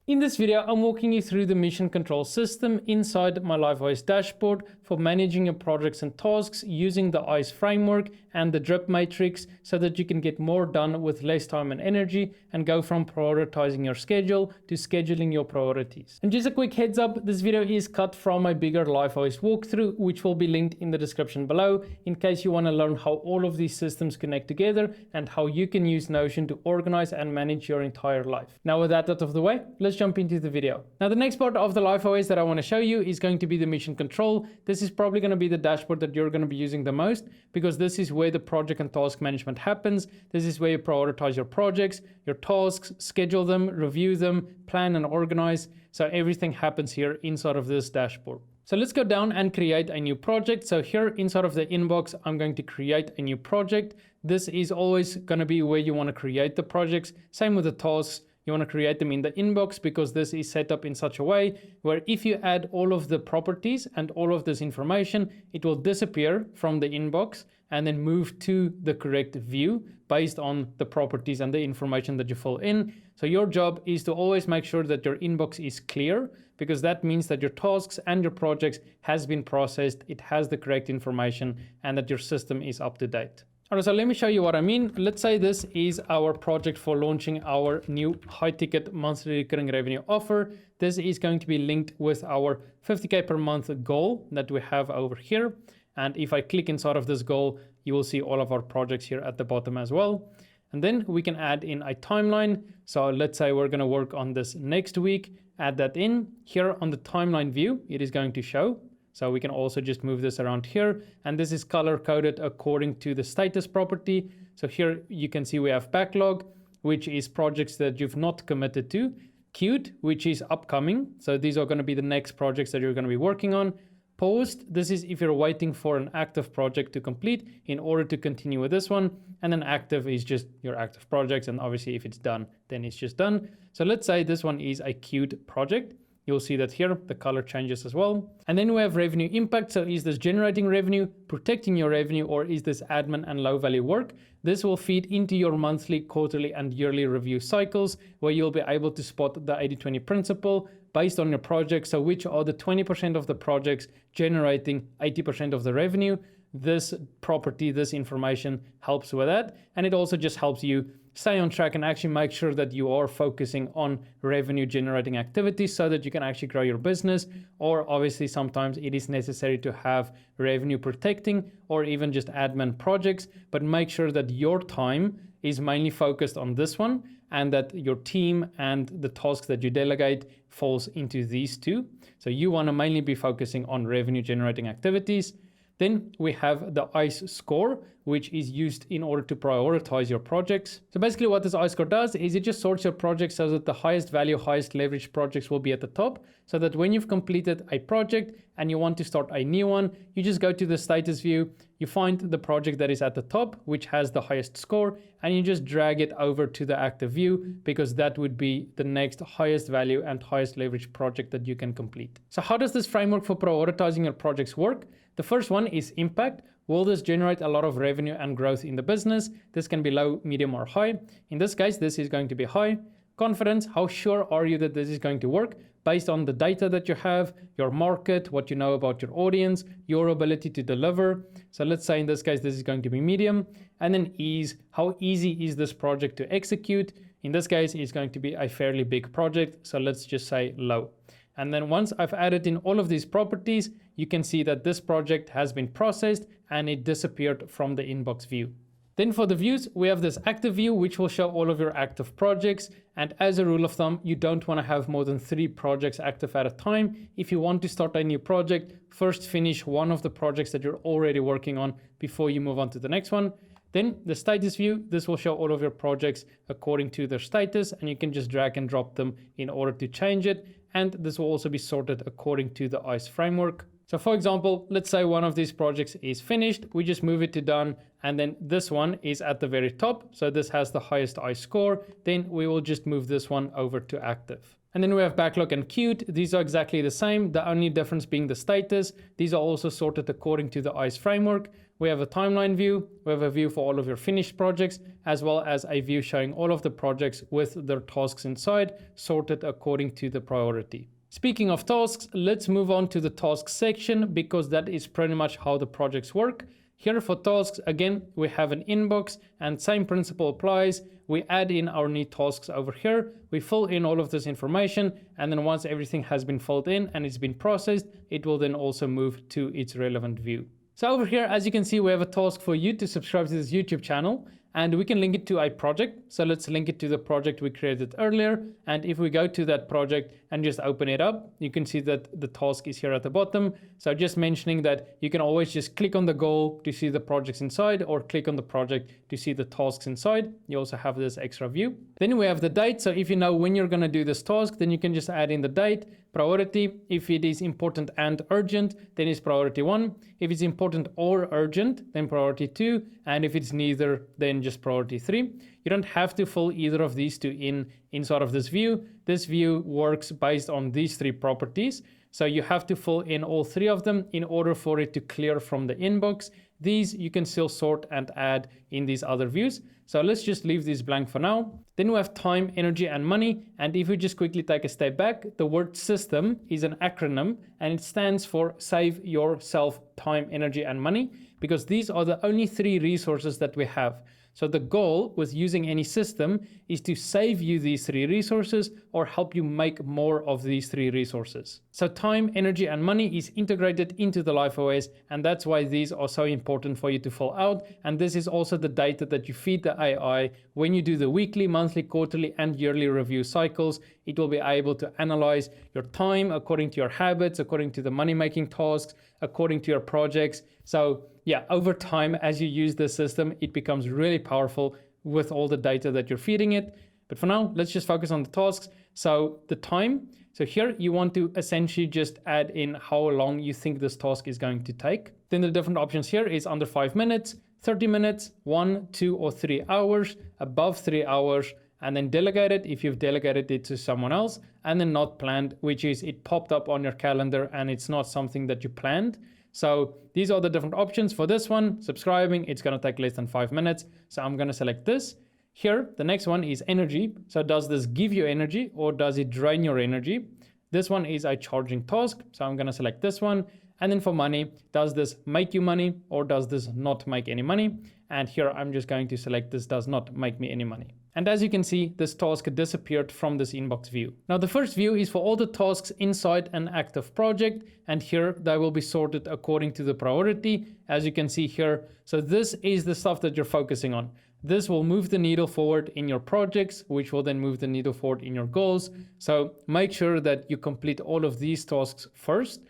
In this video, I'm walking you through the mission control system inside my LifeOS dashboard for managing your projects and tasks using the ICE framework and the drip matrix so that you can get more done with less time and energy and go from prioritizing your schedule to scheduling your priorities. And just a quick heads up, this video is cut from my bigger LifeOS walkthrough, which will be linked in the description below in case you want to learn how all of these systems connect together and how you can use Notion to organize and manage your entire life. Now with that out of the way, let's jump into the video. Now the next part of the LifeOS that I want to show you is going to be the mission control. This is probably going to be the dashboard that you're going to be using the most because this is where the project and task management happens. This is where you prioritize your projects, your tasks, schedule them, review them, plan and organize. So everything happens here inside of this dashboard. So let's go down and create a new project. So here inside of the inbox, I'm going to create a new project. This is always going to be where you want to create the projects. Same with the tasks. You want to create them in the inbox because this is set up in such a way where if you add all of the properties and all of this information, it will disappear from the inbox and then move to the correct view based on the properties and the information that you fill in. So your job is to always make sure that your inbox is clear because that means that your tasks and your projects has been processed, it has the correct information, and that your system is up to date. Alright, so let me show you what I mean. Let's say this is our project for launching our new high ticket monthly recurring revenue offer. This is going to be linked with our 50K per month goal that we have over here. And if I click inside of this goal, you will see all of our projects here at the bottom as well. And then we can add in a timeline. So let's say we're going to work on this next week, add that in. Here on the timeline view, it is going to show. So we can also just move this around here. And this is color coded according to the status property. So here you can see we have backlog, which is projects that you've not committed to. Queued, which is upcoming. So these are going to be the next projects that you're going to be working on. Paused, this is if you're waiting for an active project to complete in order to continue with this one. And then active is just your active projects. And obviously if it's done, then it's just done. So let's say this one is a queued project. You'll see that here, the color changes as well. And then we have revenue impact. So is this generating revenue, protecting your revenue, or is this admin and low value work? This will feed into your monthly, quarterly, and yearly review cycles where you'll be able to spot the 80-20 principle based on your project. So which are the 20% of the projects generating 80% of the revenue? This property, this information helps with that. And it also just helps you stay on track and actually make sure that you are focusing on revenue generating activities so that you can actually grow your business. Or obviously sometimes it is necessary to have revenue protecting or even just admin projects, but make sure that your time is mainly focused on this one and that your team and the tasks that you delegate falls into these two. So you want to mainly be focusing on revenue generating activities. Then we have the ICE score, which is used in order to prioritize your projects. So basically what this ICE score does is it just sorts your projects so that the highest value, highest leverage projects will be at the top, so that when you've completed a project and you want to start a new one, you just go to the status view, you find the project that is at the top, which has the highest score, and you just drag it over to the active view because that would be the next highest value and highest leverage project that you can complete. So how does this framework for prioritizing your projects work? The first one is impact. Will this generate a lot of revenue and growth in the business? This can be low, medium, or high. In this case, this is going to be high. Confidence, how sure are you that this is going to work? Based on the data that you have, your market, what you know about your audience, your ability to deliver. So let's say in this case, this is going to be medium. And then ease, how easy is this project to execute? In this case, it's going to be a fairly big project. So let's just say low. And then once I've added in all of these properties, you can see that this project has been processed and it disappeared from the inbox view. Then for the views, we have this active view, which will show all of your active projects. And as a rule of thumb, you don't want to have more than 3 projects active at a time. If you want to start a new project, first finish one of the projects that you're already working on before you move on to the next one. Then the status view, this will show all of your projects according to their status, and you can just drag and drop them in order to change it. And this will also be sorted according to the ICE framework. So for example, let's say one of these projects is finished, we just move it to done, and then this one is at the very top. So this has the highest ICE score, then we will just move this one over to active. And then we have backlog and queued. These are exactly the same, the only difference being the status. These are also sorted according to the ICE framework. we have a timeline view, we have a view for all of your finished projects, as well as a view showing all of the projects with their tasks inside, sorted according to the priority. Speaking of tasks, let's move on to the tasks section because that is pretty much how the projects work. Here for tasks, again, we have an inbox and same principle applies. We add in our new tasks over here. We fill in all of this information. And then once everything has been filled in and it's been processed, it will then also move to its relevant view. So over here, as you can see, we have a task for you to subscribe to this YouTube channel. And we can link it to a project. So let's link it to the project we created earlier. And if we go to that project and just open it up, you can see that the task is here at the bottom. So just mentioning that you can always just click on the goal to see the projects inside or click on the project to see the tasks inside. You also have this extra view. Then we have the date. So if you know when you're going to do this task, then you can just add in the date. Priority, if it is important and urgent, then it's priority 1. If it's important or urgent, then priority 2. And if it's neither, then just priority 3. You don't have to fill either of these two inside of this view. This view works based on these 3 properties. So you have to fill in all 3 of them in order for it to clear from the inbox. These you can still sort and add in these other views. So let's just leave this blank for now. Then we have time, energy, and money. And if we just quickly take a step back, the word system is an acronym and it stands for save yourself time, energy, and money, because these are the only 3 resources that we have. So the goal with using any system is to save you these 3 resources or help you make more of these 3 resources. So time, energy, and money is integrated into the LifeOS, and that's why these are so important for you to fill out. And this is also the data that you feed the AI when you do the weekly, monthly, quarterly, and yearly review cycles. It will be able to analyze your time according to your habits, according to the money-making tasks, according to your projects. So yeah, over time, as you use the system, it becomes really powerful with all the data that you're feeding it. But for now, let's just focus on the tasks. So the time. So here you want to essentially just add in how long you think this task is going to take. Then the different options here is under 5 minutes, 30 minutes, 1, 2, or 3 hours, above 3 hours, and then delegated if you've delegated it to someone else, and then not planned, which is it popped up on your calendar and it's not something that you planned. So these are the different options for this one. Subscribing, it's going to take less than 5 minutes. So I'm going to select this. Here, the next one is energy. So does this give you energy or does it drain your energy? This one is a charging task. So I'm going to select this one. And then for money, does this make you money or does this not make any money? And here I'm just going to select this does not make me any money. And as you can see, this task disappeared from this inbox view. Now the first view is for all the tasks inside an active project. And here they will be sorted according to the priority, as you can see here. So this is the stuff that you're focusing on. This will move the needle forward in your projects, which will then move the needle forward in your goals. So make sure that you complete all of these tasks first.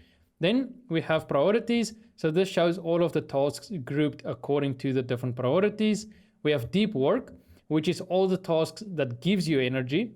Then we have priorities. So this shows all of the tasks grouped according to the different priorities. We have deep work, which is all the tasks that gives you energy.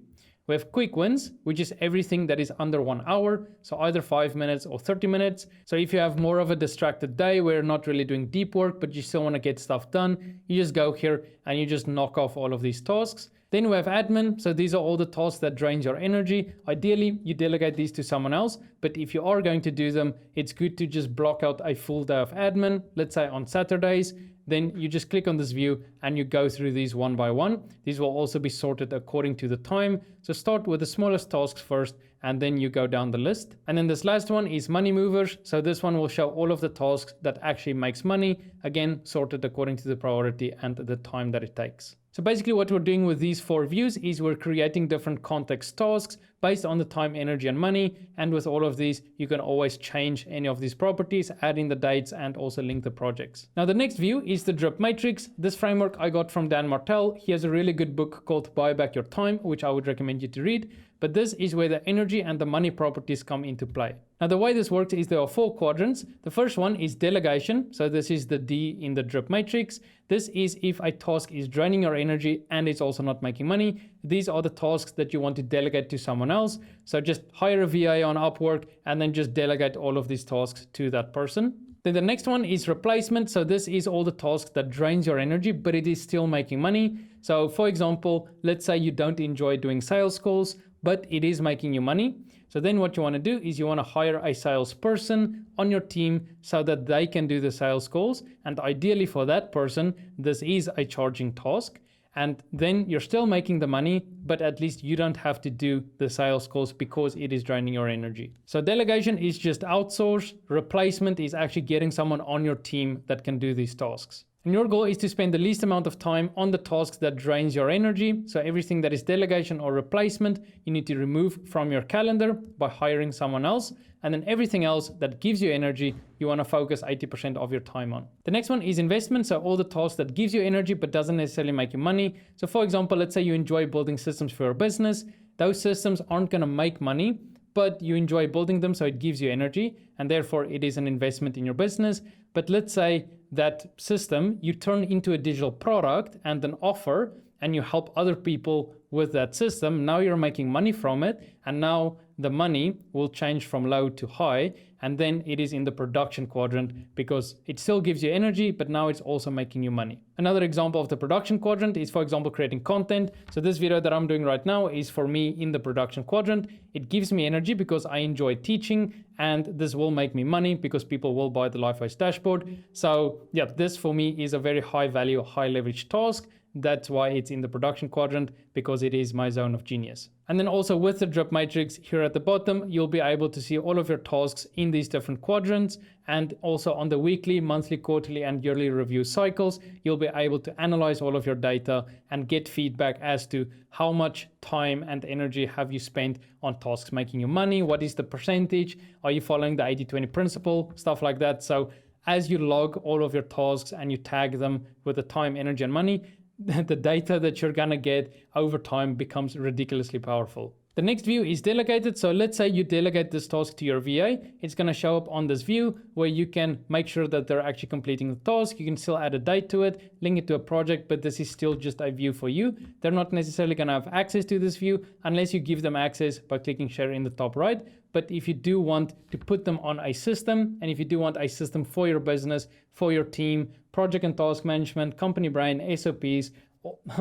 We have quick wins, which is everything that is under 1 hour. So either 5 minutes or 30 minutes. So if you have more of a distracted day where you're not really doing deep work, but you still want to get stuff done, you just go here and you just knock off all of these tasks. Then we have admin. So these are all the tasks that drains your energy. Ideally, you delegate these to someone else. But if you are going to do them, it's good to just block out a full day of admin, let's say on Saturdays. Then you just click on this view and you go through these one by one. These will also be sorted according to the time. So start with the smallest tasks first, and then you go down the list. And then this last one is money movers. So this one will show all of the tasks that actually makes money, again, sorted according to the priority and the time that it takes. So basically what we're doing with these 4 views is we're creating different context tasks based on the time, energy, and money. And with all of these, you can always change any of these properties, add in the dates, and also link the projects. Now, the next view is the drip matrix. This framework I got from Dan Martell. He has a really good book called Buy Back Your Time, which I would recommend you to read. But this is where the energy and the money properties come into play. Now, the way this works is there are 4 quadrants. The first one is delegation. So this is the D in the drip matrix. This is if a task is draining your energy and it's also not making money. These are the tasks that you want to delegate to someone else. So just hire a VA on Upwork and then just delegate all of these tasks to that person. Then the next one is replacement. So this is all the tasks that drains your energy, but it is still making money. So for example, let's say you don't enjoy doing sales calls. but it is making you money. So then what you want to do is you want to hire a salesperson on your team so that they can do the sales calls. And ideally for that person, this is a charging task. And then you're still making the money, but at least you don't have to do the sales calls because it is draining your energy. So delegation is just outsource. Replacement is actually getting someone on your team that can do these tasks. And your goal is to spend the least amount of time on the tasks that drains your energy. So everything that is delegation or replacement, you need to remove from your calendar by hiring someone else. And then everything else that gives you energy, you want to focus 80% of your time on. The next one is investment. So all the tasks that gives you energy but doesn't necessarily make you money. So for example, let's say you enjoy building systems for your business. Those systems aren't going to make money, but you enjoy building them, so it gives you energy, and therefore it is an investment in your business. But let's say that system you turn into a digital product and an offer, and you help other people with that system. Now you're making money from it, and now the money will change from low to high, and then it is in the production quadrant because it still gives you energy, but now it's also making you money. Another example of the production quadrant is, for example, creating content. So this video that I'm doing right now is for me in the production quadrant. It gives me energy because I enjoy teaching, and this will make me money because people will buy the LifeWise dashboard. So yeah, this for me is a very high value, high leverage task. That's why it's in the production quadrant, because it is my zone of genius. And then also with the drip matrix here at the bottom, you'll be able to see all of your tasks in these different quadrants. And also on the weekly, monthly, quarterly, and yearly review cycles, you'll be able to analyze all of your data and get feedback as to how much time and energy have you spent on tasks making you money. What is the percentage? Are you following the 80-20 principle? Stuff like that. So as you log all of your tasks and you tag them with the time, energy, and money, the data that you're gonna get over time becomes ridiculously powerful. The next view is delegated. So let's say you delegate this task to your VA. It's gonna show up on this view where you can make sure that they're actually completing the task. You can still add a date to it, link it to a project, but this is still just a view for you. They're not necessarily gonna have access to this view unless you give them access by clicking share in the top right. But if you do want to put them on a system, and if you do want a system for your business, for your team, project and task management, company brain, SOPs,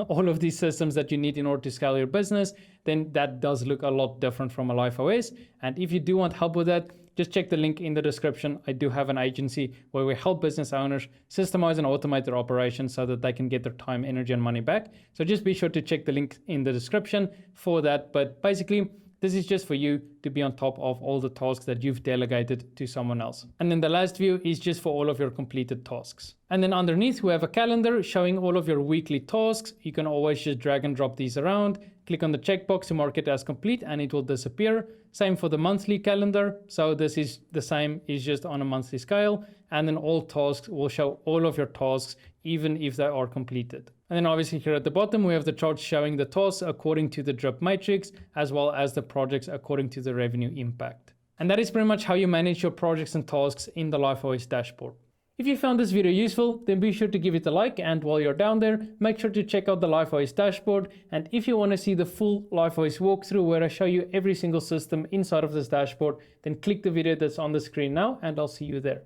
all of these systems that you need in order to scale your business, then that does look a lot different from a LifeOS. And if you do want help with that, just check the link in the description. I do have an agency where we help business owners systemize and automate their operations so that they can get their time, energy, and money back. So just be sure to check the link in the description for that. But basically, this is just for you to be on top of all the tasks that you've delegated to someone else. And then the last view is just for all of your completed tasks. And then underneath, we have a calendar showing all of your weekly tasks. You can always just drag and drop these around. Click on the checkbox to mark it as complete and it will disappear. Same for the monthly calendar. So this is the same, is just on a monthly scale. And then all tasks will show all of your tasks, even if they are completed. And then obviously here at the bottom, we have the chart showing the tasks according to the drip matrix, as well as the projects according to the revenue impact. And that is pretty much how you manage your projects and tasks in the LifeOS dashboard. If you found this video useful, then be sure to give it a like, and while you're down there, make sure to check out the LifeOS dashboard. And if you want to see the full LifeOS walkthrough where I show you every single system inside of this dashboard, then click the video that's on the screen now, and I'll see you there.